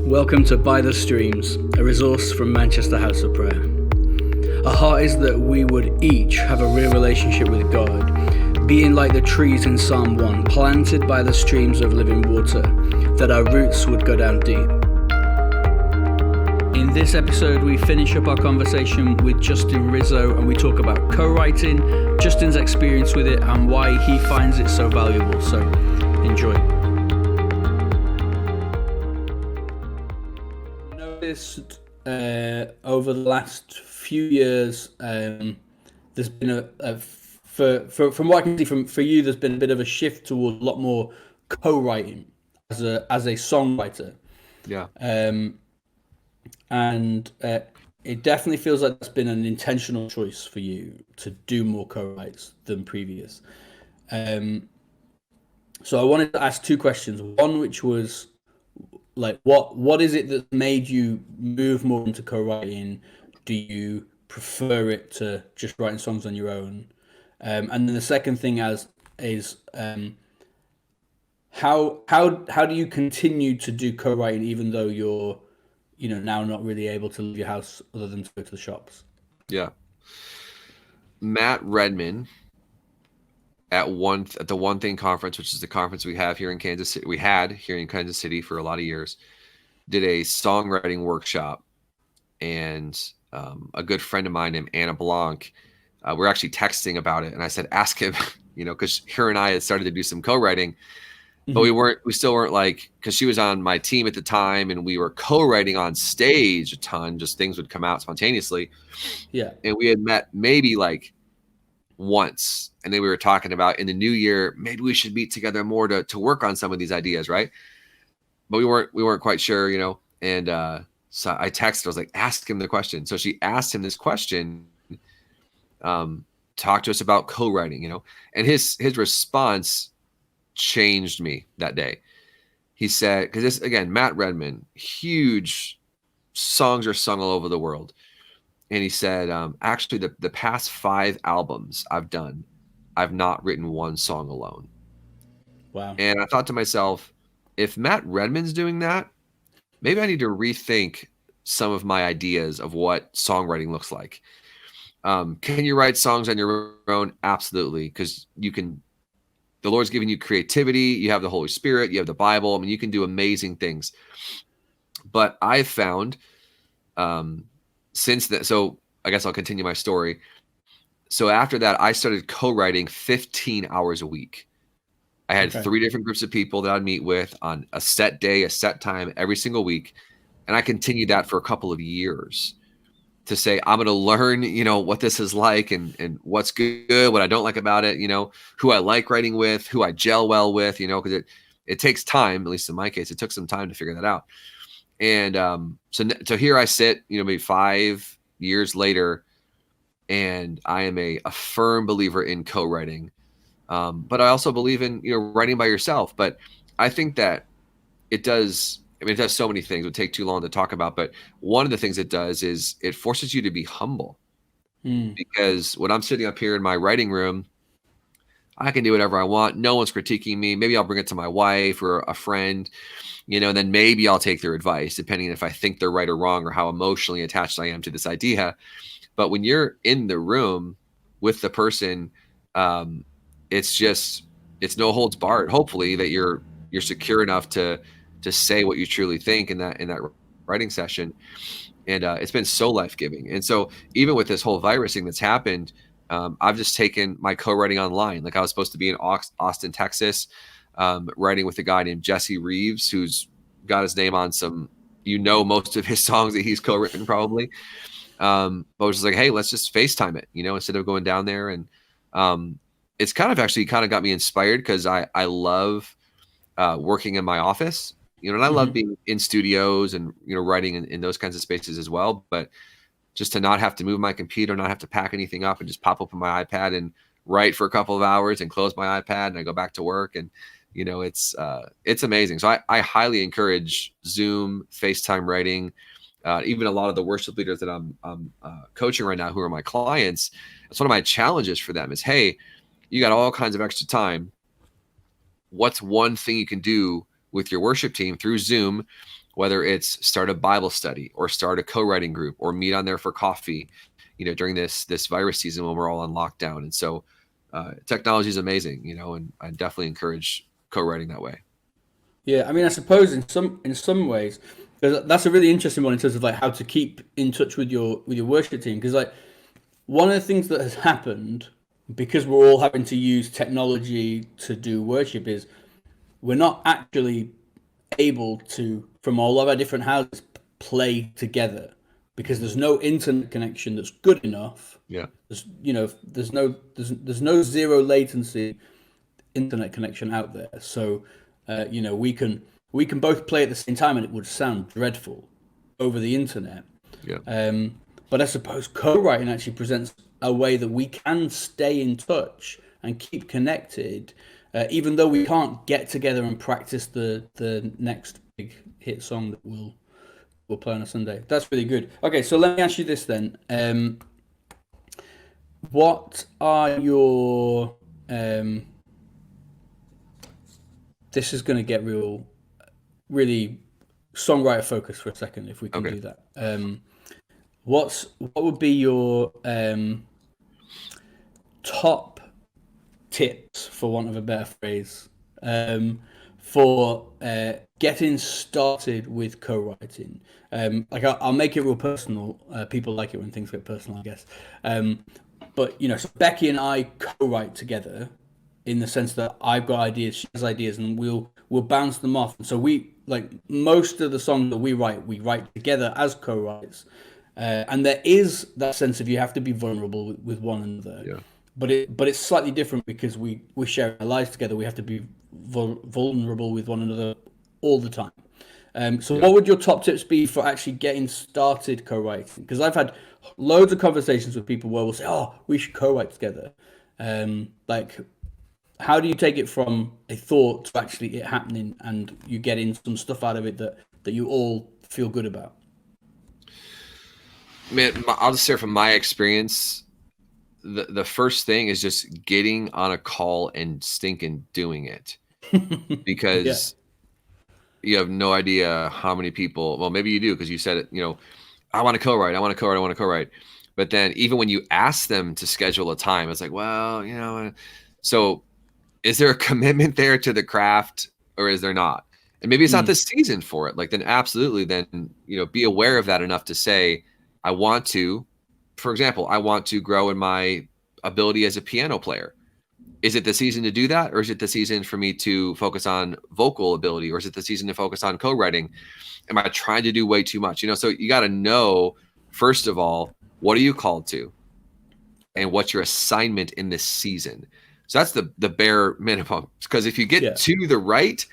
Welcome to By the Streams, a resource from Manchester House of Prayer. Our heart is that we would each have a real relationship with God, being like the trees in Psalm 1, planted by the streams of living water, that our roots would go down deep. In this episode, we finish up our conversation with Justin Rizzo and we talk about co-writing, Justin's experience with it, and why he finds it so valuable. So, enjoy. Noticed over the last few years, there's been from what I can see for you, there's been a bit of a shift towards a lot more co-writing as a songwriter. Yeah. And it definitely feels like it's been an intentional choice for you to do more co-writes than previous. So I wanted to ask two questions. One, which was like, what is it that made you move more into co-writing? Do you prefer it to just writing songs on your own? And then the second thing is how do you continue to do co-writing even though you're now not really able to leave your house other than to go to the shops? Yeah. Matt Redman at the One Thing conference, which is the conference we had here in Kansas City for a lot of years, did a songwriting workshop, and a good friend of mine named Anna Blanc, we're actually texting about it, and I said, ask him, because her and I had started to do some co-writing, but we still weren't like, because she was on my team at the time and we were co-writing on stage a ton, just things would come out spontaneously. Yeah. And we had met maybe like once, and then we were talking about in the new year, maybe we should meet together more to work on some of these ideas, right? But we weren't quite sure, and so I texted, I was like, ask him the question. So she asked him this question, talk to us about co-writing, and his response changed me that day. He said, because this, again, Matt Redman, huge songs are sung all over the world. And he said, actually, the past 5 albums I've done, I've not written one song alone. Wow. And I thought to myself, if Matt Redman's doing that, maybe I need to rethink some of my ideas of what songwriting looks like. Can you write songs on your own? Absolutely, because you can. The Lord's given you creativity. You have the Holy Spirit. You have the Bible. I mean, you can do amazing things. But I've found since that, so I guess I'll continue my story. So after that, I started co-writing 15 hours a week. I had 3 different groups of people that I'd meet with on a set day, a set time every single week. And I continued that for a couple of years to say, I'm going to learn, what this is like and what's good, what I don't like about it, who I like writing with, who I gel well with, because it takes time, at least in my case, it took some time to figure that out. And so here I sit, maybe 5 years later, and I am a firm believer in co-writing. But I also believe in, writing by yourself. But I think that it does so many things. It would take too long to talk about. But one of the things it does is it forces you to be humble. Because when I'm sitting up here in my writing room, I can do whatever I want. No one's critiquing me. Maybe I'll bring it to my wife or a friend, and then maybe I'll take their advice, depending if I think they're right or wrong or how emotionally attached I am to this idea. But when you're in the room with the person, it's no holds barred. Hopefully that you're secure enough to say what you truly think in that writing session. And it's been so life-giving. And so even with this whole virus thing that's happened, I've just taken my co-writing online. Like I was supposed to be in Austin, Texas, writing with a guy named Jesse Reeves, who's got his name on some, most of his songs that he's co-written probably. But I was just like, hey, let's just FaceTime it, instead of going down there. And it's kind of got me inspired because I love working in my office, and I love being in studios and, writing in those kinds of spaces as well. But just to not have to move my computer, not have to pack anything up and just pop open my iPad and write for a couple of hours and close my iPad and I go back to work. And, it's amazing. So I highly encourage Zoom, FaceTime writing. Even a lot of the worship leaders that I'm coaching right now, who are my clients, it's one of my challenges for them is, hey, you got all kinds of extra time. What's one thing you can do with your worship team through Zoom whether it's start a Bible study or start a co-writing group or meet on there for coffee, during this virus season when we're all on lockdown. And so technology is amazing, and I definitely encourage co-writing that way. Yeah, I mean, I suppose in some ways, 'cause that's a really interesting one in terms of like how to keep in touch with your worship team. Because like one of the things that has happened because we're all having to use technology to do worship is we're not actually able to, from all of our different houses, play together because there's no internet connection that's good enough. Yeah. There's no zero latency internet connection out there. So, we can both play at the same time, and it would sound dreadful over the internet. Yeah. But I suppose co-writing actually presents a way that we can stay in touch and keep connected, even though we can't get together and practice the next big hit song that we'll play on a Sunday. That's really good. Okay, so let me ask you this then. What are your this is going to get really songwriter focused for a second, if we can do that. What would be your top tips, for want of a better phrase, for getting started with co-writing? Like I'll make it real personal. People like it when things get personal, I guess. But so Becky and I co-write together in the sense that I've got ideas, she has ideas, and we'll bounce them off. And so we, like, most of the songs that we write together as co-writes. And there is that sense of you have to be vulnerable with one another. Yeah. But it's slightly different because we share our lives together. We have to be vulnerable with one another all the time. What would your top tips be for actually getting started co-writing? Because I've had loads of conversations with people where we'll say, "Oh, we should co-write together." Like, how do you take it from a thought to actually it happening, and you getting some stuff out of it that you all feel good about? Man, I'll just share from my experience. The first thing is just getting on a call and stinking doing it, because you have no idea how many people. Well, maybe you do because you said it. I want to co-write. I want to co-write. I want to co-write. But then even when you ask them to schedule a time, it's like, well, so is there a commitment there to the craft or is there not? And maybe it's not the season for it. Like, then absolutely, then, be aware of that enough to say, I want to, for example, I want to grow in my ability as a piano player. Is it the season to do that? Or is it the season for me to focus on vocal ability? Or is it the season to focus on co-writing? Am I trying to do way too much? So you got to know, first of all, what are you called to? And what's your assignment in this season? So that's the bare minimum. Because if you get to the right,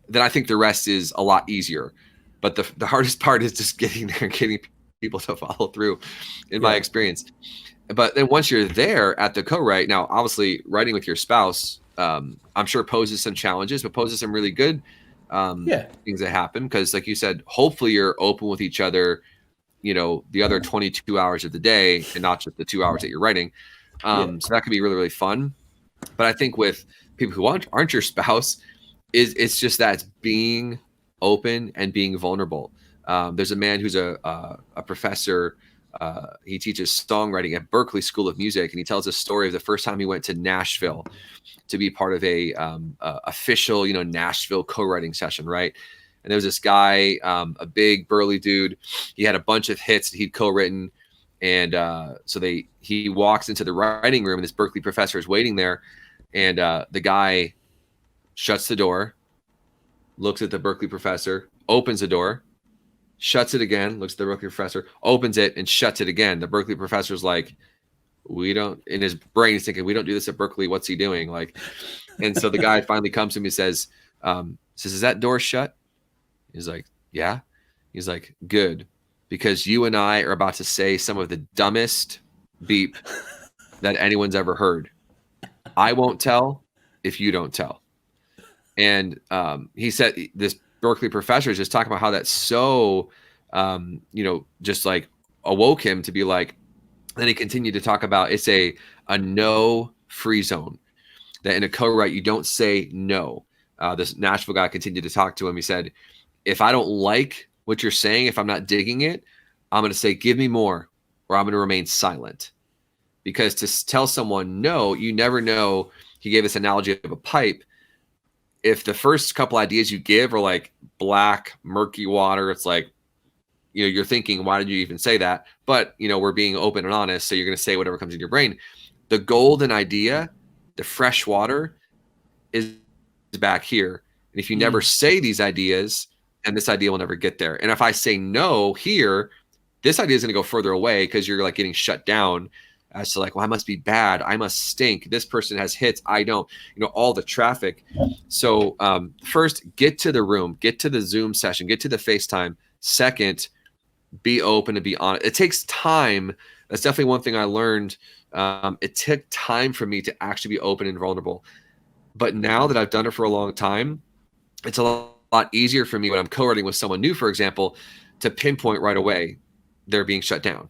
then I think the rest is a lot easier. But the hardest part is just getting there and getting people to follow through, in my experience. But then once you're there at the co-write, now obviously writing with your spouse, I'm sure poses some challenges, but poses some really good things that happen. Because like you said, hopefully you're open with each other, the other 22 hours of the day and not just the 2 hours that you're writing. So that can be really, really fun. But I think with people who aren't your spouse, it's just that it's being open and being vulnerable. There's a man who's a professor. He teaches songwriting at Berklee School of Music, and he tells a story of the first time he went to Nashville to be part of a official, Nashville co-writing session, right? And there was this guy, a big burly dude. He had a bunch of hits that he'd co-written, and so he walks into the writing room, and this Berklee professor is waiting there, and the guy shuts the door, looks at the Berklee professor, opens the door, shuts it again, looks at the Berklee professor, opens it, and shuts it again. The Berklee professor's like, we don't, in his brain, he's thinking, we don't do this at Berklee. What's he doing? Like, and so the guy finally comes to him and says, is that door shut? He's like, yeah. He's like, good, because you and I are about to say some of the dumbest beep that anyone's ever heard. I won't tell if you don't tell. And he said, this Berklee professor is just talking about how that's so, just like awoke him to be like, then he continued to talk about it's a no free zone, that in a co-write, you don't say no. This Nashville guy continued to talk to him. He said, if I don't like what you're saying, if I'm not digging it, I'm going to say, give me more, or I'm going to remain silent. Because to tell someone no, you never know. He gave this analogy of a pipe. If the first couple ideas you give are like black, murky water, it's like, you're thinking, why did you even say that? But, we're being open and honest. So you're going to say whatever comes in your brain. The golden idea, the fresh water, is back here. And if you never say these ideas, then this idea will never get there. And if I say no here, this idea is going to go further away because you're like getting shut down as to like, well, I must be bad. I must stink. This person has hits. I don't, all the traffic. So first, get to the room, get to the Zoom session, get to the FaceTime. Second, be open and be honest. It takes time. That's definitely one thing I learned. It took time for me to actually be open and vulnerable. But now that I've done it for a long time, it's a lot easier for me when I'm co-writing with someone new, for example, to pinpoint right away they're being shut down.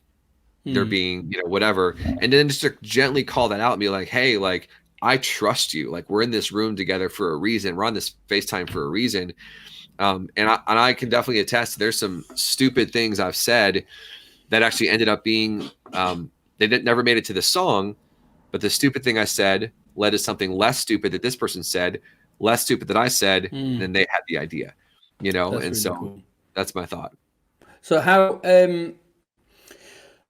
They're being, whatever. And then just to gently call that out and be like, hey, like, I trust you. Like, we're in this room together for a reason. We're on this FaceTime for a reason. And I can definitely attest, there's some stupid things I've said that actually ended up being, they never made it to the song, but the stupid thing I said led to something less stupid that this person said, less stupid that I said, and then they had the idea, That's and really so cool. That's my thought. So how,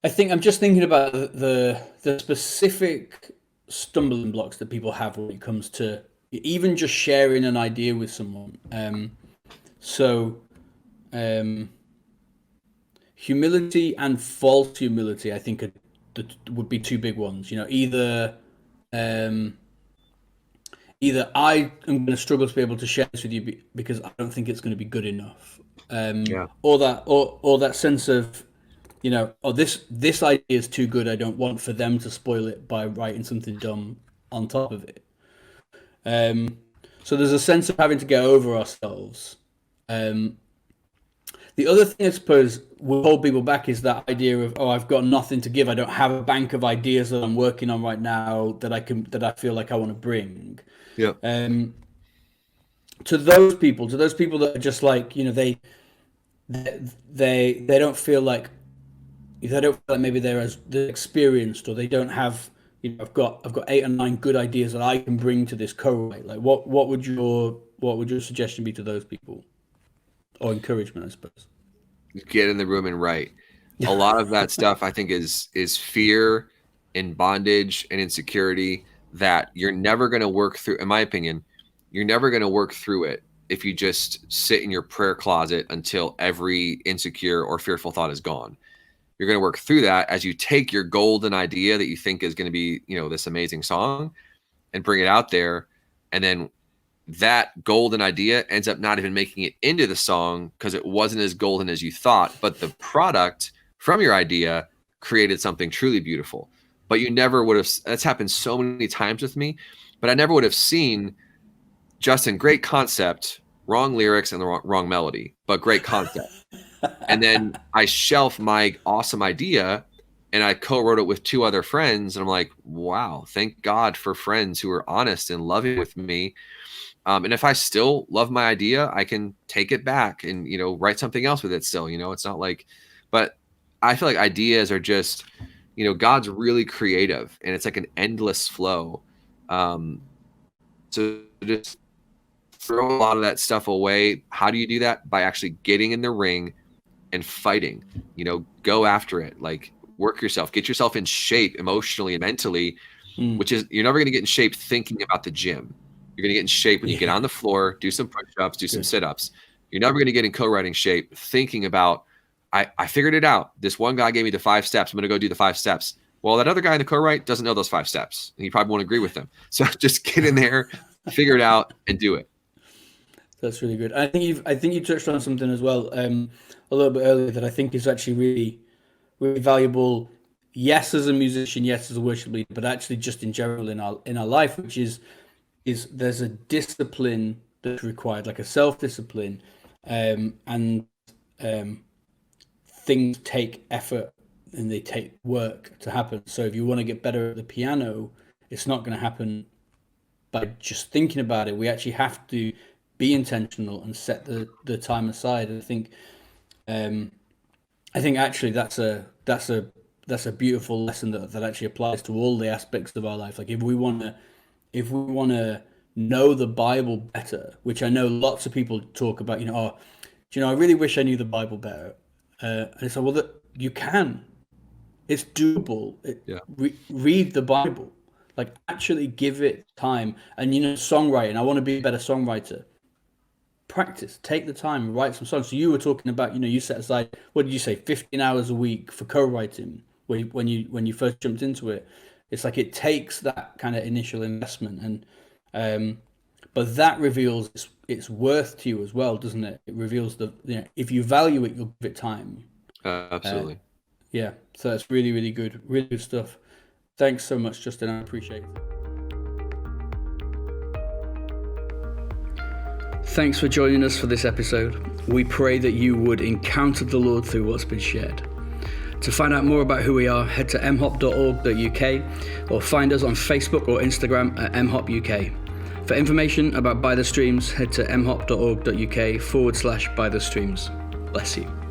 I think I'm just thinking about the specific stumbling blocks that people have when it comes to even just sharing an idea with someone. Humility and false humility, I think, would be two big ones. Either I am going to struggle to be able to share this with you because I don't think it's going to be good enough, or that sense of, this idea is too good. I don't want for them to spoil it by writing something dumb on top of it. So there's a sense of having to get over ourselves. The other thing I suppose will hold people back is that idea of, I've got nothing to give. I don't have a bank of ideas that I'm working on right now that I feel like I want to bring. Yeah. To those people that are just like, they don't feel like, maybe they're experienced, or they don't have, I've got 8 or 9 good ideas that I can bring to this co-write. Like, what would your suggestion be to those people, or encouragement, I suppose? Get in the room and write. A lot of that stuff, I think, is fear and bondage and insecurity that you're never going to work through. In my opinion, you're never going to work through it if you just sit in your prayer closet until every insecure or fearful thought is gone. You're going to work through that as you take your golden idea that you think is going to be, this amazing song, and bring it out there. And then that golden idea ends up not even making it into the song because it wasn't as golden as you thought. But the product from your idea created something truly beautiful. But you never would have, that's happened so many times with me, but I never would have seen, Justin, great concept, wrong lyrics and the wrong melody, but great concept. And then I shelf my awesome idea and I co-wrote it with 2 other friends. And I'm like, wow, thank God for friends who are honest and loving with me. And if I still love my idea, I can take it back and, write something else with it still. It's not like, but I feel like ideas are just, God's really creative and it's like an endless flow. So just throw a lot of that stuff away. How do you do that? By actually getting in the ring and fighting, go after it, like work yourself, get yourself in shape emotionally and mentally, which is, you're never going to get in shape thinking about the gym. You're going to get in shape when you get on the floor, do some push-ups, do some sit-ups. You're never going to get in co-writing shape thinking about, I figured it out. This one guy gave me the 5 steps. I'm going to go do the 5 steps. Well, that other guy in the co-write doesn't know those 5 steps, and you probably won't agree with them. So just get in there, figure it out, and do it. That's really good. I think you touched on something as well a little bit earlier that I think is actually really, really valuable. Yes, as a musician, yes, as a worship leader, but actually just in general in our life, which is there's a discipline that's required, like a self-discipline, and things take effort and they take work to happen. So if you want to get better at the piano, it's not going to happen by just thinking about it. We actually have to be intentional and set the time aside. And I think actually that's a beautiful lesson that actually applies to all the aspects of our life. Like if we want to know the Bible better, which I know lots of people talk about, oh, I really wish I knew the Bible better. And it's like, well, you can. It's doable. Read the Bible. Like actually give it time. And songwriting. I want to be a better songwriter. Practice. Take the time. Write some songs. So you were talking about, you set aside, what did you say, 15 hours a week for co-writing when you first jumped into it. It's like it takes that kind of initial investment, and but that reveals its worth to you as well, doesn't it? It reveals if you value it, you'll give it time. Absolutely. Yeah. So that's really, really good stuff. Thanks so much, Justin. I appreciate it. Thanks for joining us for this episode. We pray that you would encounter the Lord through what's been shared. To find out more about who we are, head to mhop.org.uk or find us on Facebook or Instagram at mhopuk. For information about By the Streams, head to mhop.org.uk/by the streams. Bless you.